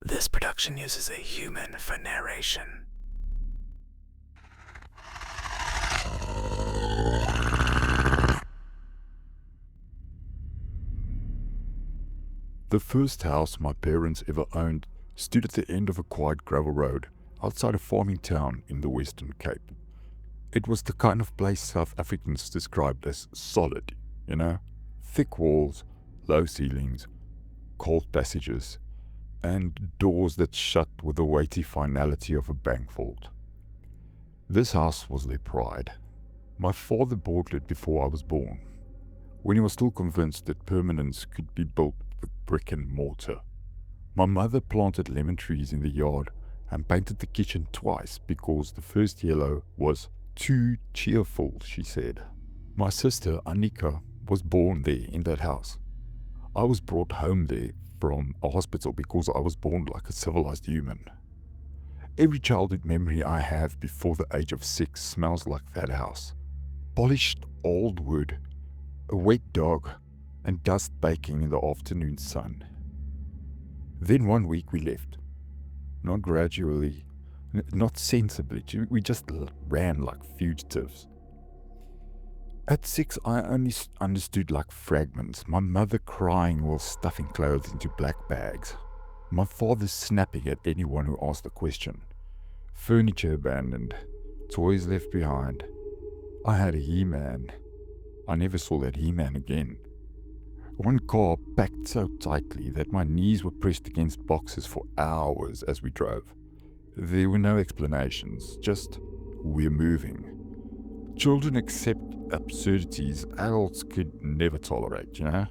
This production uses a human for narration. The first house my parents ever owned stood at the end of a quiet gravel road outside a farming town in the Western Cape. It was the kind of place South Africans described as solid, you know? Thick walls, low ceilings, cold passages, and doors that shut with the weighty finality of a bank vault. This house was their pride. My father bought it before I was born, when he was still convinced that permanence could be built with brick and mortar. My mother planted lemon trees in the yard and painted the kitchen twice because the first yellow was too cheerful, she said. My sister, Annika, was born there in that house. I was brought home there from a hospital because I was born like a civilized human. Every childhood memory I have before the age of 6 smells like that house. Polished old wood, a wet dog, and dust baking in the afternoon sun. Then one week we left. Not gradually, not sensibly, we just ran like fugitives. At 6, I only understood like fragments, my mother crying while stuffing clothes into black bags, my father snapping at anyone who asked a question, furniture abandoned, toys left behind. I had a He-Man. I never saw that He-Man again. One car packed so tightly that my knees were pressed against boxes for hours as we drove. There were no explanations, just we're moving. Children accept absurdities adults could never tolerate, you know?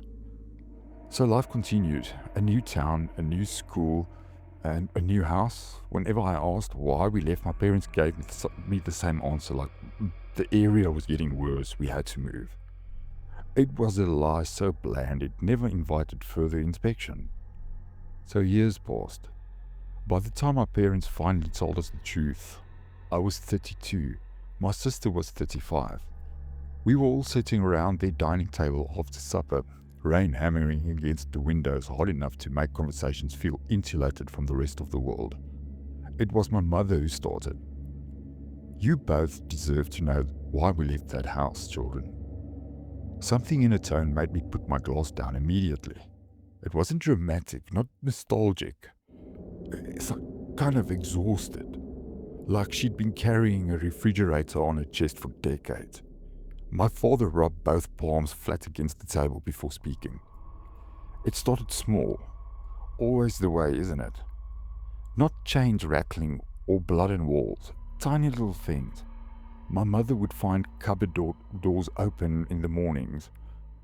So life continued. A new town, a new school, and a new house. Whenever I asked why we left, my parents gave me the same answer, like the area was getting worse, we had to move. It was a lie so bland it never invited further inspection. So years passed. By the time my parents finally told us the truth, I was 32. My sister was 35. We were all sitting around their dining table after supper, rain hammering against the windows hard enough to make conversations feel insulated from the rest of the world. It was my mother who started. You both deserve to know why we left that house, children. Something in her tone made me put my glass down immediately. It wasn't dramatic, not nostalgic. It's kind of exhausted. Like she'd been carrying a refrigerator on her chest for decades. My father rubbed both palms flat against the table before speaking. It started small. Always the way, isn't it? Not chains rattling or blood in walls. Tiny little things. My mother would find cupboard doors open in the mornings.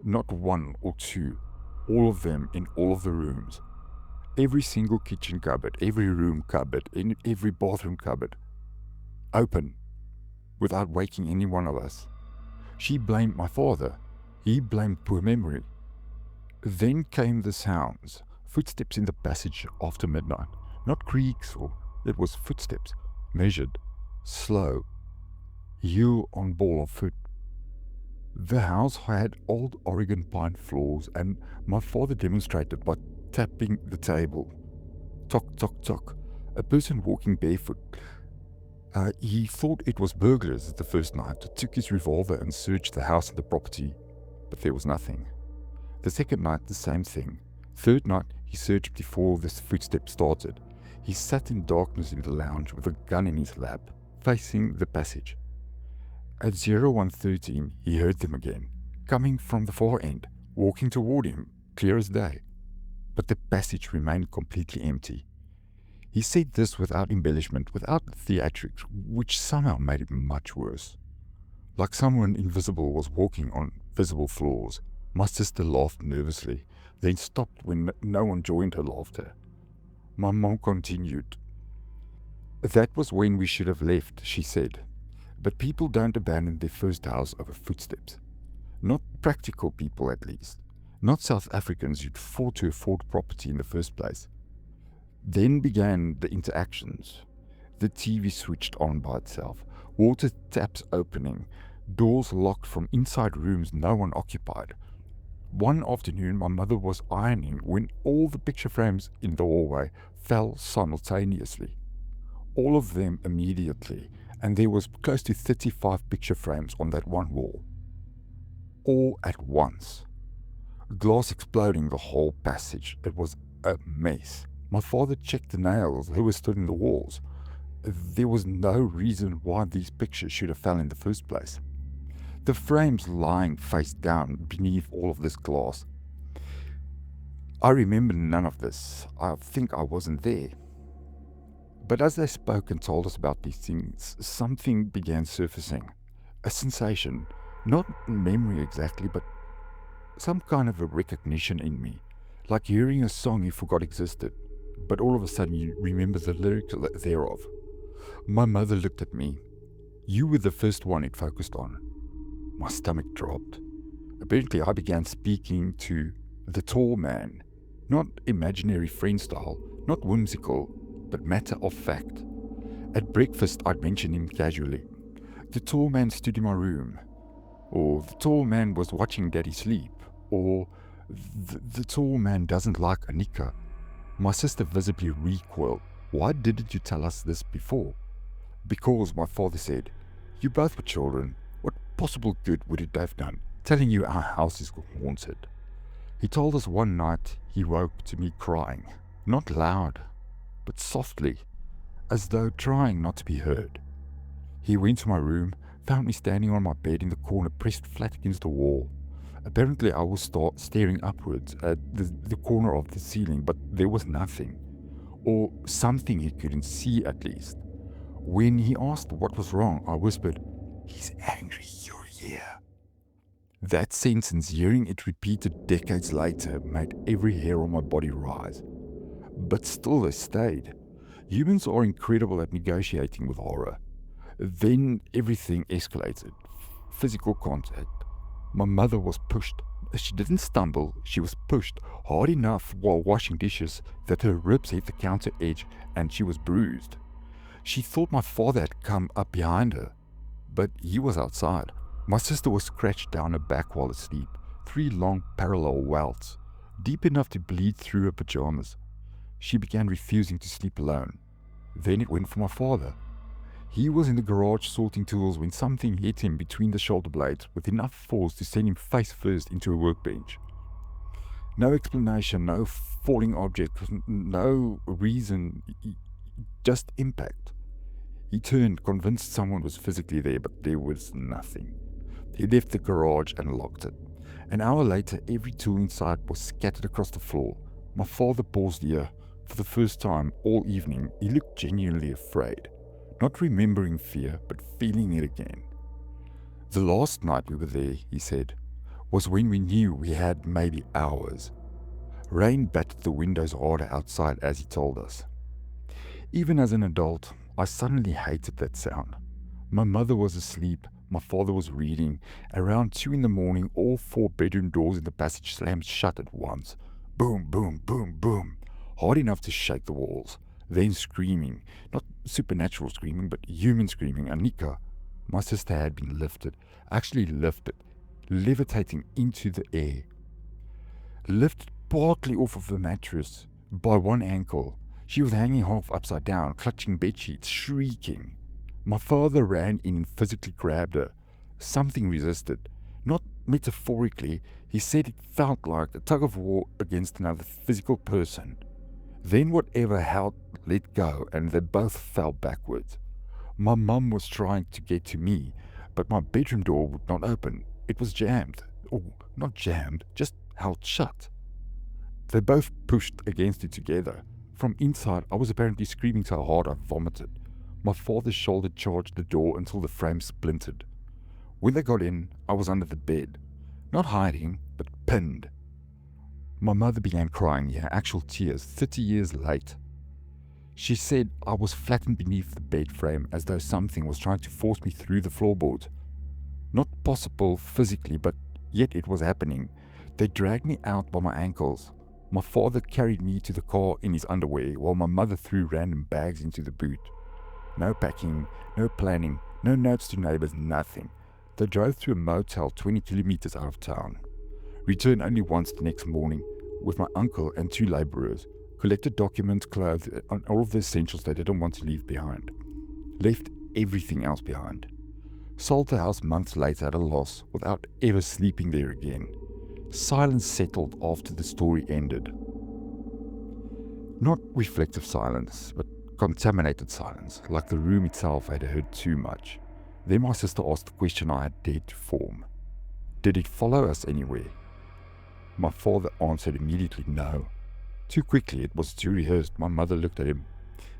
Not one or two. All of them in all of the rooms. Every single kitchen cupboard, every room cupboard, in every bathroom cupboard. Open. Without waking any one of us. She blamed my father. He blamed poor memory. Then came the sounds. Footsteps in the passage after midnight. Not creaks, it was footsteps. Measured. Slow. Heel on ball of foot. The house had old Oregon pine floors, and my father demonstrated by tapping the table. Tock, tock, tock. A person walking barefoot. He thought it was burglars the first night, took his revolver and searched the house and the property, but there was nothing. The second night, the same thing. Third night, he searched before the footsteps started. He sat in darkness in the lounge with a gun in his lap, facing the passage. At 0113, he heard them again, coming from the far end, walking toward him, clear as day. But the passage remained completely empty. He said this without embellishment, without theatrics, which somehow made it much worse. Like someone invisible was walking on visible floors. My sister laughed nervously, then stopped when no one joined her laughter. My mom continued. That was when we should have left, she said. But people don't abandon their first house over footsteps. Not practical people, at least. Not South Africans who'd fought to afford property in the first place. Then began the interactions. The TV switched on by itself, water taps opening, doors locked from inside rooms no one occupied. One afternoon, my mother was ironing when all the picture frames in the hallway fell simultaneously. All of them immediately, and there was close to 35 picture frames on that one wall. All at once. Glass exploding the whole passage. It was a mess. My father checked the nails that were stood in the walls. There was no reason why these pictures should have fell in the first place. The frames lying face down beneath all of this glass. I remember none of this. I think I wasn't there. But as they spoke and told us about these things, something began surfacing. A sensation, not memory exactly, but some kind of a recognition in me. Like hearing a song you forgot existed, but all of a sudden you remember the lyrics thereof. My mother looked at me. You were the first one it focused on. My stomach dropped. Apparently I began speaking to the tall man. Not imaginary friend style, not whimsical, but matter of fact. At breakfast I'd mention him casually. The tall man stood in my room. Or the tall man was watching Daddy sleep. Or the tall man doesn't like Anika. My sister visibly recoiled. Why didn't you tell us this before? Because, my father said, you both were children. What possible good would it have done, telling you our house is haunted? He told us one night he woke to me crying, not loud, but softly, as though trying not to be heard. He went to my room, found me standing on my bed in the corner pressed flat against the wall. Apparently I was staring upwards at the corner of the ceiling, but there was nothing, or something he couldn't see at least. When he asked what was wrong, I whispered, "He's angry you're here." That sentence, hearing it repeated decades later, made every hair on my body rise. But still they stayed. Humans are incredible at negotiating with horror. Then everything escalated. Physical contact. My mother was pushed. She didn't stumble, she was pushed hard enough while washing dishes that her ribs hit the counter edge and she was bruised. She thought my father had come up behind her, but he was outside. My sister was scratched down her back while asleep, 3 long parallel welts, deep enough to bleed through her pajamas. She began refusing to sleep alone. Then it went for my father. He was in the garage sorting tools when something hit him between the shoulder blades with enough force to send him face first into a workbench. No explanation, no falling object, no reason, just impact. He turned, convinced someone was physically there, but there was nothing. He left the garage and locked it. An hour later, every tool inside was scattered across the floor. My father paused here. For the first time all evening, he looked genuinely afraid. Not remembering fear, but feeling it again. The last night we were there, he said, was when we knew we had maybe hours. Rain battered the windows harder outside as he told us. Even as an adult, I suddenly hated that sound. My mother was asleep, my father was reading. Around 2 in the morning, all 4 bedroom doors in the passage slammed shut at once. Boom, boom, boom, boom. Hard enough to shake the walls. Then screaming. Not supernatural screaming, but human screaming. Anika, my sister, had been lifted. Actually lifted. Levitating into the air. Lifted partly off of the mattress by one ankle. She was hanging half upside down, clutching bedsheets, shrieking. My father ran in and physically grabbed her. Something resisted. Not metaphorically, he said it felt like a tug of war against another physical person. Then whatever held let go and they both fell backwards. My mum was trying to get to me, but my bedroom door would not open. It was jammed. Or not jammed, just held shut. They both pushed against it together. From inside, I was apparently screaming so hard I vomited. My father's shoulder charged the door until the frame splintered. When they got in, I was under the bed. Not hiding, but pinned. My mother began crying, actual tears, 30 years late. She said I was flattened beneath the bed frame as though something was trying to force me through the floorboards. Not possible physically, but yet it was happening. They dragged me out by my ankles. My father carried me to the car in his underwear while my mother threw random bags into the boot. No packing, no planning, no notes to neighbors, nothing. They drove through a motel 20 kilometers out of town. returned only once the next morning with my uncle and 2 labourers, collected documents, clothes, and all of the essentials they didn't want to leave behind. Left everything else behind. Sold the house months later at a loss without ever sleeping there again. Silence settled after the story ended. Not reflective silence, but contaminated silence, like the room itself had heard too much. Then my sister asked the question I had dared to form. Did it follow us anywhere? My father answered immediately no. Too quickly, it was too rehearsed. My mother looked at him,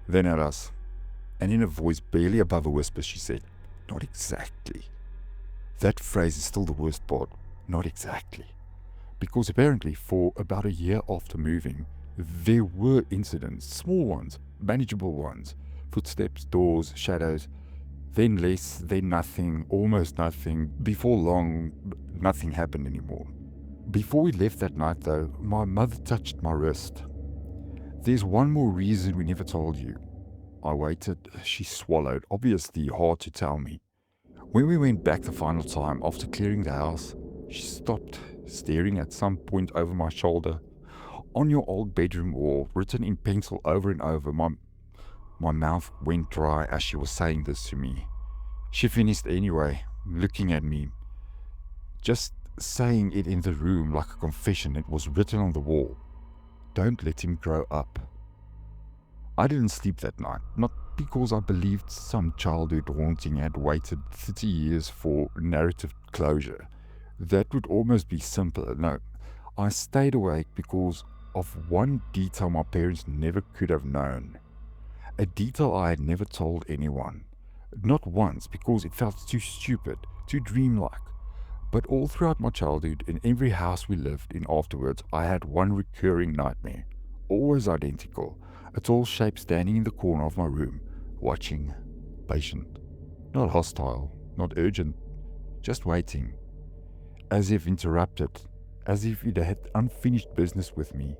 then at us, and in a voice barely above a whisper she said, "Not exactly." That phrase is still the worst part, not exactly. Because apparently for about a year after moving, there were incidents, small ones, manageable ones, footsteps, doors, shadows, then less, then nothing, almost nothing. Before long, nothing happened anymore. Before we left that night though, my mother touched my wrist. "There's one more reason we never told you." I waited. She swallowed, obviously hard to tell me. When we went back the final time after clearing the house, she stopped, staring at some point over my shoulder. "On your old bedroom wall, written in pencil over and over." My mouth went dry as she was saying this to me. She finished anyway, looking at me, just saying it in the room like a confession. It was written on the wall. "Don't let him grow up." I didn't sleep that night, not because I believed some childhood haunting had waited 30 years for narrative closure. That would almost be simpler. No, I stayed awake because of one detail my parents never could have known. A detail I had never told anyone. Not once, because it felt too stupid, too dreamlike. But all throughout my childhood, in every house we lived in afterwards, I had one recurring nightmare. Always identical. A tall shape standing in the corner of my room, watching, patient. Not hostile, not urgent, just waiting. As if interrupted, as if it had unfinished business with me.